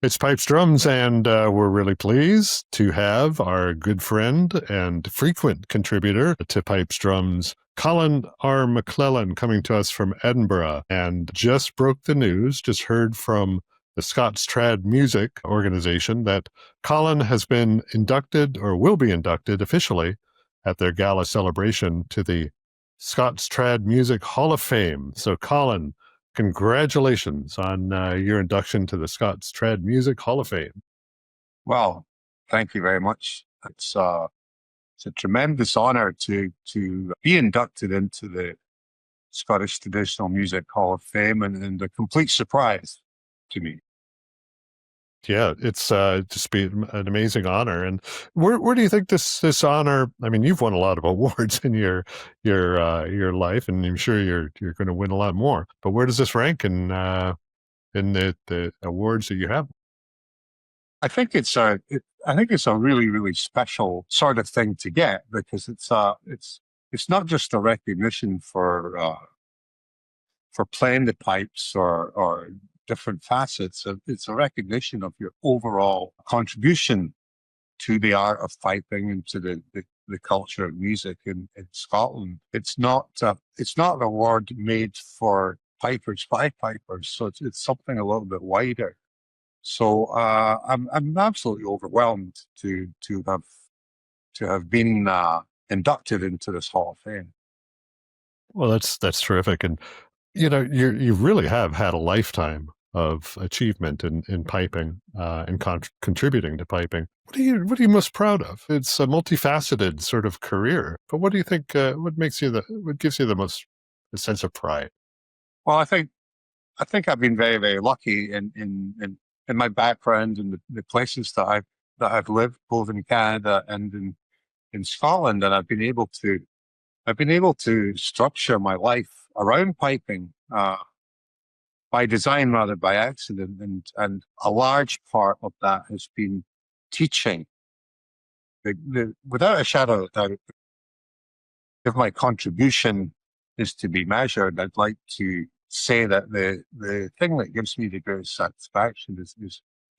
It's Pipes Drums, and we're really pleased to have our good friend and frequent contributor to Pipes Drums, Colin MacLellan, coming to us from Edinburgh. And just broke the news, just heard from the Scots Trad Music organization that Colin has been inducted, or will be inducted officially, at their gala celebration to the Scots Trad Music Hall of Fame. So, Colin, congratulations on your induction to the Scots Trad Music Hall of Fame. Well, thank you very much. It's a tremendous honor to be inducted into the Scottish Traditional Music Hall of Fame, and a complete surprise to me. Yeah, it's just be an amazing honor. And where do you think this honor? I mean, you've won a lot of awards in your life, and I'm sure you're going to win a lot more. But where does this rank in the awards that you have? I think it's a really, really special sort of thing to get, because it's not just a recognition for playing the pipes or different facets. It's a recognition of your overall contribution to the art of piping and to the culture of music in Scotland. It's not an award made for pipers by pipers, so it's something a little bit wider. So I'm absolutely overwhelmed to have been inducted into this Hall of Fame. Well, that's terrific, and you really have had a lifetime of achievement in piping and contributing to piping. What are you most proud of? It's a multifaceted sort of career, but what do you think? What gives you the most a sense of pride? Well, I think I've been very, very lucky in my background and the places that I've lived, both in Canada and in Scotland, and I've been able to structure my life around piping by design rather by accident, and a large part of that has been teaching. Without a shadow of doubt, if my contribution is to be measured, I'd like to say that the thing that gives me the greatest satisfaction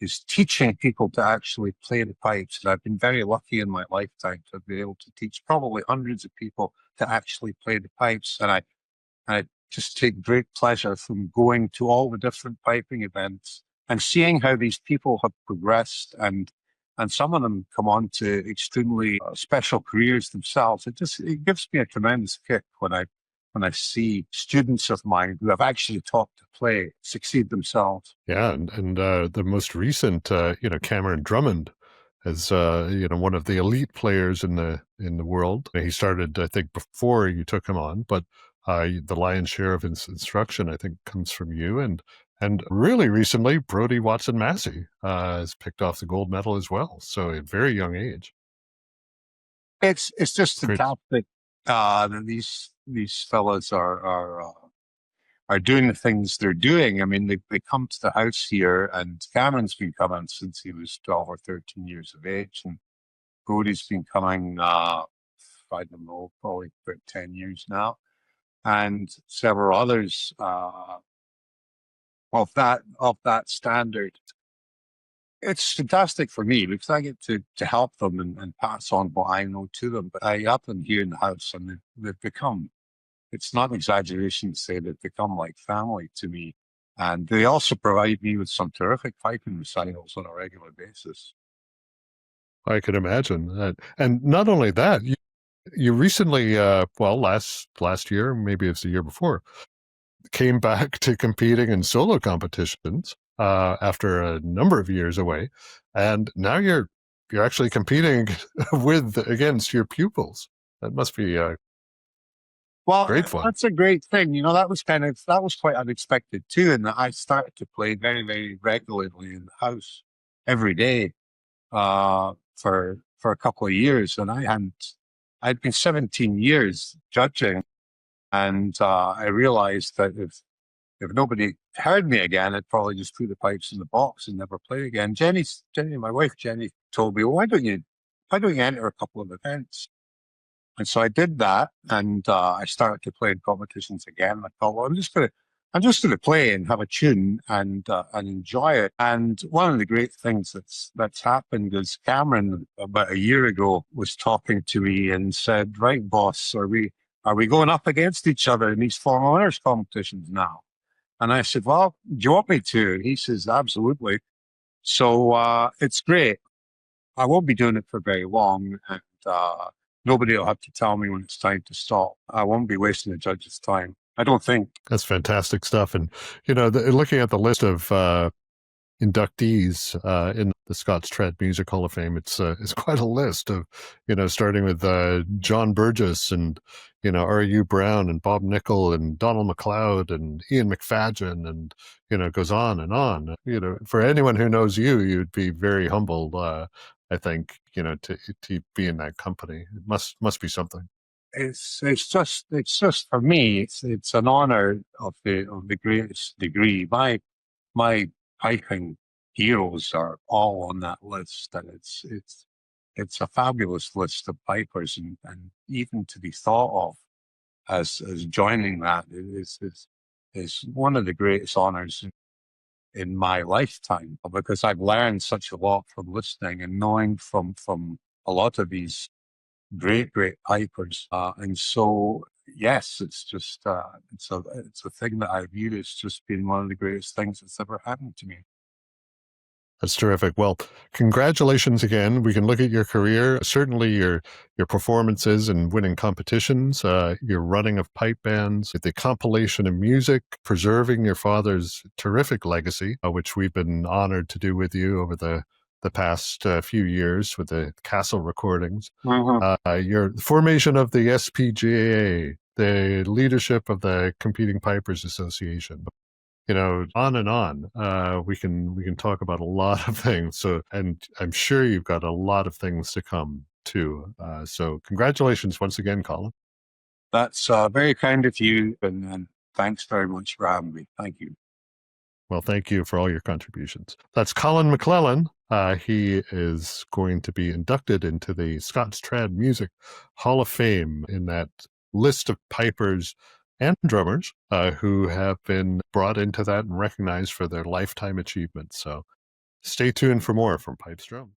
is teaching people to actually play the pipes. And I've been very lucky in my lifetime to be able to teach probably hundreds of people to actually play the pipes. And I just take great pleasure from going to all the different piping events and seeing how these people have progressed, and some of them come on to extremely special careers themselves. It gives me a tremendous kick when I see students of mine who have actually taught to play succeed themselves. Yeah, and the most recent, Cameron Drummond is one of the elite players in the world. He started, I think, before you took him on, but the lion's share of his instruction, I think, comes from you. And really recently, Brodie Watson-Massey has picked off the gold medal as well. So at a very young age. It's just Great. fantastic that these fellas are doing the things they're doing. I mean, they come to the house here, and Cameron's been coming since he was 12 or 13 years of age, and Brodie's been coming, I don't know, probably about 10 years now, and several others of that standard. It's fantastic for me because I get to help them and pass on what I know to them. But I have them here in the house, and they've become, it's not an exaggeration to say they've become like family to me. And they also provide me with some terrific piping recitals on a regular basis. I can imagine that. And not only that, you recently, last year, maybe it's the year before, came back to competing in solo competitions after a number of years away, and now you're actually competing against your pupils. That must be great fun. That's a great thing. That was quite unexpected too, and I started to play very, very regularly in the house every day for a couple of years, and I'd been 17 years judging, and I realized that if nobody heard me again, I'd probably just threw the pipes in the box and never play again. My wife Jenny, told me, well, why don't you enter a couple of events? And so I did that, and I started to play in competitions again. I thought, well, I'm just going to play and have a tune and enjoy it. And one of the great things that's happened is Cameron about a year ago was talking to me and said, "Right, boss, are we going up against each other in these formal winners competitions now?" And I said, "Well, do you want me to?" And he says, "Absolutely." So it's great. I won't be doing it for very long, and nobody will have to tell me when it's time to stop. I won't be wasting the judge's time. I don't think. That's fantastic stuff. And, looking at the list of inductees in the Scots Trad Music Hall of Fame, it's quite a list of, starting with John Burgess and, R.U. Brown and Bob Nickel and Donald MacLeod and Ian McFadgen and, it goes on and on. For anyone who knows you, you'd be very humbled, I think, to be in that company. It must be something. It's just for me. It's an honor of the greatest degree. My piping heroes are all on that list, and it's a fabulous list of pipers, and even to be thought of as joining that is one of the greatest honors in my lifetime, because I've learned such a lot from listening and knowing from a lot of these great pipers, and so yes, it's just it's a thing that I view as just being one of the greatest things that's ever happened to me. That's terrific. Well, congratulations again. We can look at your career, certainly your performances and winning competitions, your running of pipe bands, the compilation of music, preserving your father's terrific legacy, which we've been honored to do with you over the past few years with the Castle recordings, your formation of the SPGAA, the leadership of the Competing Pipers Association, on and on. We can talk about a lot of things. So, and I'm sure you've got a lot of things to come too. So, congratulations once again, Colin. That's very kind of you, and thanks very much for having me. Thank you. Well, thank you for all your contributions. That's Colin MacLellan. He is going to be inducted into the Scots Trad Music Hall of Fame in that list of pipers and drummers who have been brought into that and recognized for their lifetime achievements. So stay tuned for more from Pipes Drum.